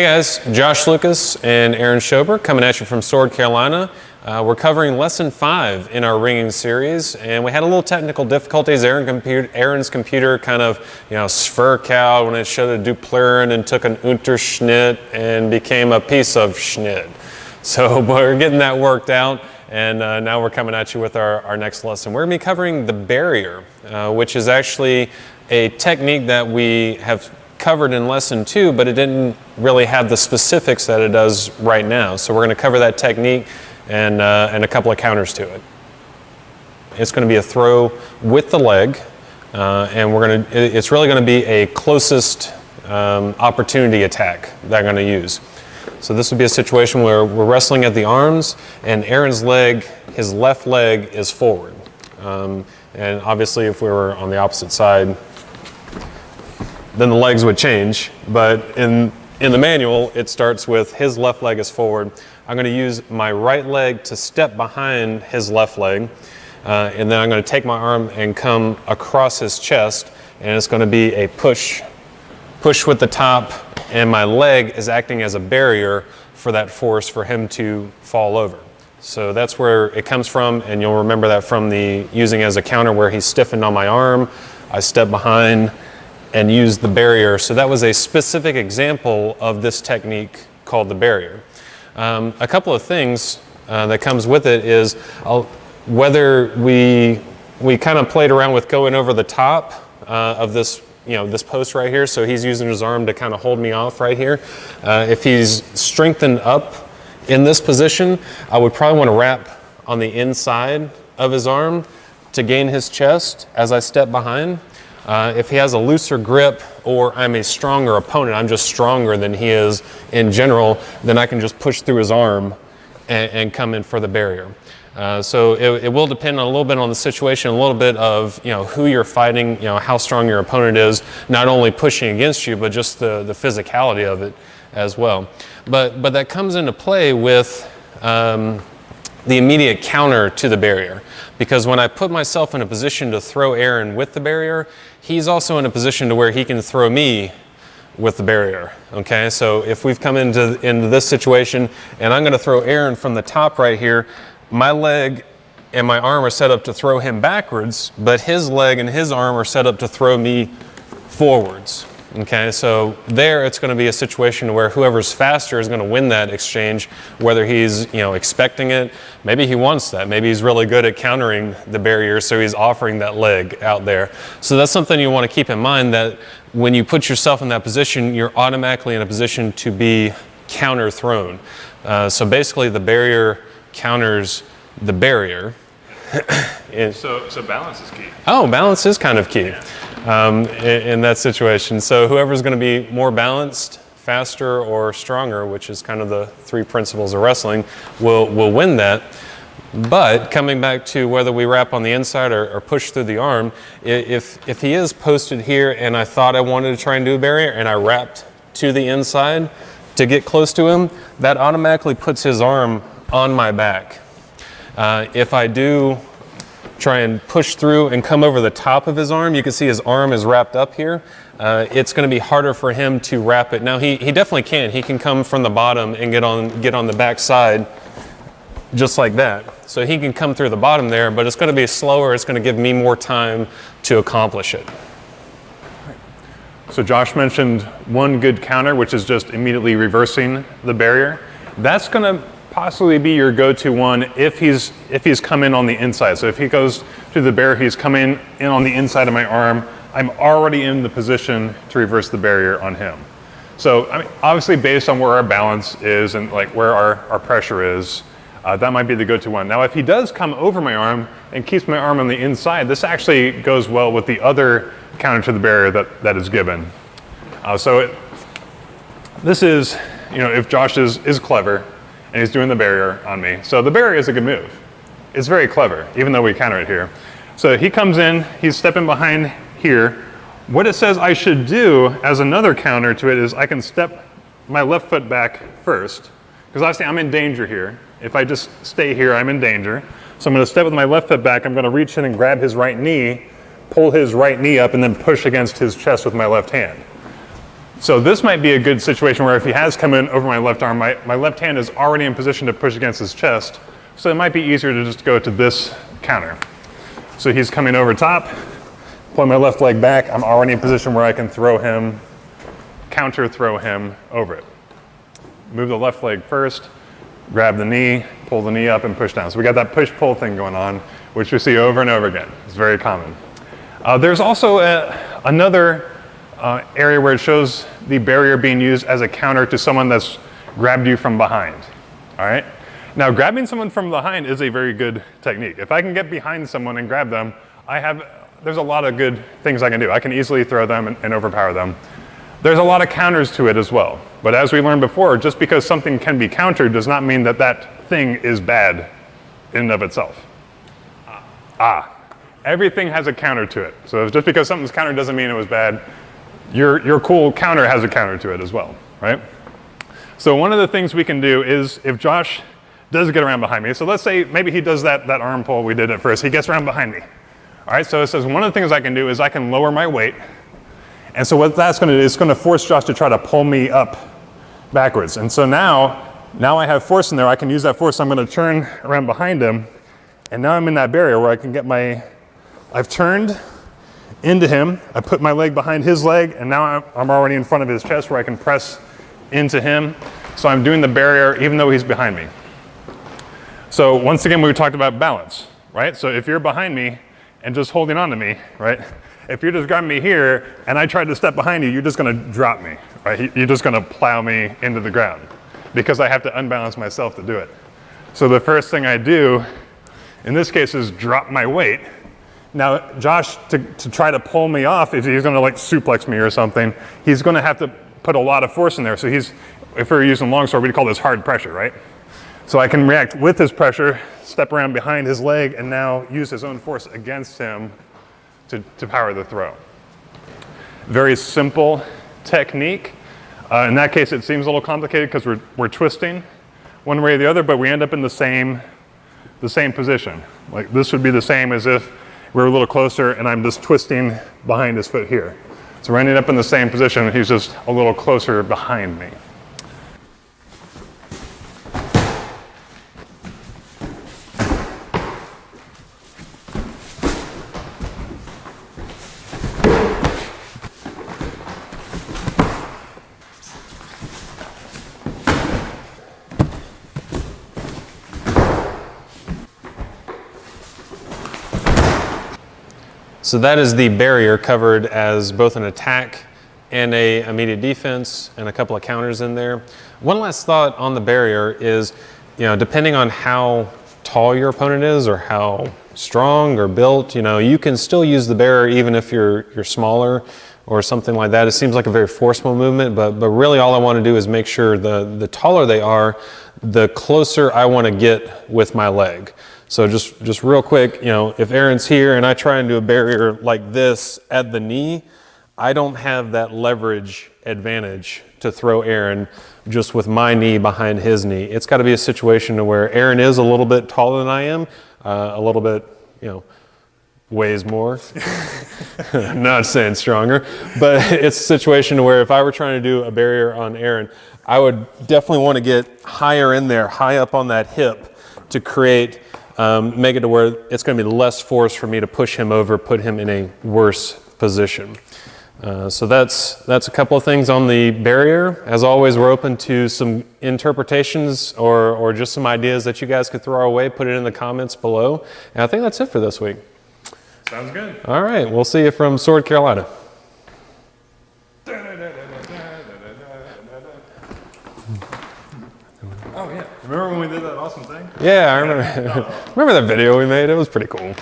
Hey guys, Josh Lucas and Aaron Schober coming at you from Sword, Carolina. We're covering lesson 5 in our Ringen series, and we had a little technical difficulties. Aaron's computer kind of, sphurk out when it showed a dupleren and took an Unterschnitt and became a piece of Schnitt. So we're getting that worked out, and now we're coming at you with our next lesson. We're going to be covering the barrier, which is actually a technique that we have covered in lesson 2, but it didn't really have the specifics that it does right now. So we're going to cover that technique and a couple of counters to it. It's going to be a throw with the leg, and it's really going to be a closest opportunity attack that I'm going to use. So this would be a situation where we're wrestling at the arms, and Aaron's leg, his left leg, is forward. And obviously, if we were on the opposite side, then the legs would change, but in the manual, it starts with his left leg is forward. I'm going to use my right leg to step behind his left leg, and then I'm going to take my arm and come across his chest, and it's going to be a push with the top, and my leg is acting as a barrier for that force for him to fall over. So that's where it comes from, and you'll remember that from the using as a counter where he's stiffened on my arm, I step behind and use the barrier. So that was a specific example of this technique called the barrier. A couple of things that comes with it is whether we kind of played around with going over the top of this, this post right here. So he's using his arm to kind of hold me off right here. If he's strengthened up in this position, I would probably want to wrap on the inside of his arm to gain his chest as I step behind. If he has a looser grip, or I'm a stronger opponent, I'm just stronger than he is in general, then I can just push through his arm and come in for the barrier. So it will depend a little bit on the situation, a little bit of who you're fighting, how strong your opponent is, not only pushing against you, but just the physicality of it as well. But that comes into play with the immediate counter to the barrier. Because when I put myself in a position to throw Aaron with the barrier, he's also in a position to where he can throw me with the barrier, okay? So if we've come into this situation and I'm gonna throw Aaron from the top right here, my leg and my arm are set up to throw him backwards, but his leg and his arm are set up to throw me forwards. Okay, so there it's going to be a situation where whoever's faster is going to win that exchange, whether he's expecting it, maybe he wants that, maybe he's really good at countering the barrier, so he's offering that leg out there. So that's something you want to keep in mind, that when you put yourself in that position, you're automatically in a position to be counter thrown. So basically the barrier counters the barrier. So balance is key. Oh, balance is kind of key. In that situation. So whoever's going to be more balanced, faster, or stronger, which is kind of the 3 principles of wrestling, will win that. But coming back to whether we wrap on the inside or push through the arm, if he is posted here and I thought I wanted to try and do a barrier and I wrapped to the inside to get close to him, that automatically puts his arm on my back. If I do try and push through and come over the top of his arm, you can see his arm is wrapped up here. It's going to be harder for him to wrap it. Now he definitely can. He can come from the bottom and get on the back side just like that. So he can come through the bottom there, but it's going to be slower. It's going to give me more time to accomplish it. So Josh mentioned one good counter, which is just immediately reversing the barrier. That's going to possibly be your go-to one if he's come in on the inside. So if he goes to the barrier, he's coming in on the inside of my arm, I'm already in the position to reverse the barrier on him. So obviously based on where our balance is and like where our pressure is, that might be the go-to one. Now if he does come over my arm and keeps my arm on the inside, this actually goes well with the other counter to the barrier that is given. This is, if Josh is clever, and he's doing the barrier on me. So the barrier is a good move. It's very clever, even though we counter it here. So he comes in, he's stepping behind here. What it says I should do as another counter to it is I can step my left foot back first, because obviously I'm in danger here. If I just stay here, I'm in danger. So I'm gonna step with my left foot back, I'm gonna reach in and grab his right knee, pull his right knee up, and then push against his chest with my left hand. So this might be a good situation where if he has come in over my left arm, my left hand is already in position to push against his chest. So it might be easier to just go to this counter. So he's coming over top, pull my left leg back. I'm already in position where I can throw him, counter throw him over it. Move the left leg first, grab the knee, pull the knee up and push down. So we got that push-pull thing going on, which we see over and over again. It's very common. There's also another area where it shows the barrier being used as a counter to someone that's grabbed you from behind, all right? Now, grabbing someone from behind is a very good technique. If I can get behind someone and grab them, there's a lot of good things I can do. I can easily throw them and overpower them. There's a lot of counters to it as well. But as we learned before, just because something can be countered does not mean that that thing is bad in and of itself. Everything has a counter to it. So just because something's countered doesn't mean it was bad. Your cool counter has a counter to it as well, right? So one of the things we can do is if Josh does get around behind me, so let's say maybe he does that arm pull we did at first, he gets around behind me. All right, so it says one of the things I can do is I can lower my weight. And so what that's gonna do is gonna force Josh to try to pull me up backwards. And so now I have force in there, I can use that force, I'm gonna turn around behind him, and now I'm in that barrier where I can get I've turned into him, I put my leg behind his leg, and now I'm already in front of his chest where I can press into him. So I'm doing the barrier even though he's behind me. So once again, we talked about balance, right? So if you're behind me and just holding on to me, right? If you're just grabbing me here and I try to step behind you, you're just gonna drop me, right? You're just gonna plow me into the ground because I have to unbalance myself to do it. So the first thing I do in this case is drop my weight. Now, Josh, to try to pull me off, if he's gonna like suplex me or something, he's gonna have to put a lot of force in there. So if we're using longsword, we'd call this hard pressure, right? So I can react with his pressure, step around behind his leg, and now use his own force against him to power the throw. Very simple technique. In that case, it seems a little complicated because we're twisting one way or the other, but we end up in the same position. Like this would be the same as if we're a little closer and I'm just twisting behind his foot here. So we're ending up in the same position and he's just a little closer behind me. So that is the barrier covered as both an attack and a immediate defense and a couple of counters in there. One last thought on the barrier is, depending on how tall your opponent is or how strong or built, you can still use the barrier even if you're smaller or something like that. It seems like a very forceful movement, but really all I want to do is make sure the taller they are, the closer I want to get with my leg. So just real quick, if Aaron's here and I try and do a barrier like this at the knee, I don't have that leverage advantage to throw Aaron just with my knee behind his knee. It's got to be a situation where Aaron is a little bit taller than I am, a little bit, weighs more. Not saying stronger, but it's a situation where if I were trying to do a barrier on Aaron, I would definitely want to get higher in there, high up on that hip to create make it to where it's going to be less force for me to push him over, put him in a worse position. So that's a couple of things on the barrier. As always, we're open to some interpretations or just some ideas that you guys could throw our way. Put it in the comments below. And I think that's it for this week. Sounds good. All right, we'll see you from Sword, Carolina. Oh yeah, remember when we did that awesome thing? Yeah, I remember. Remember that video we made? It was pretty cool.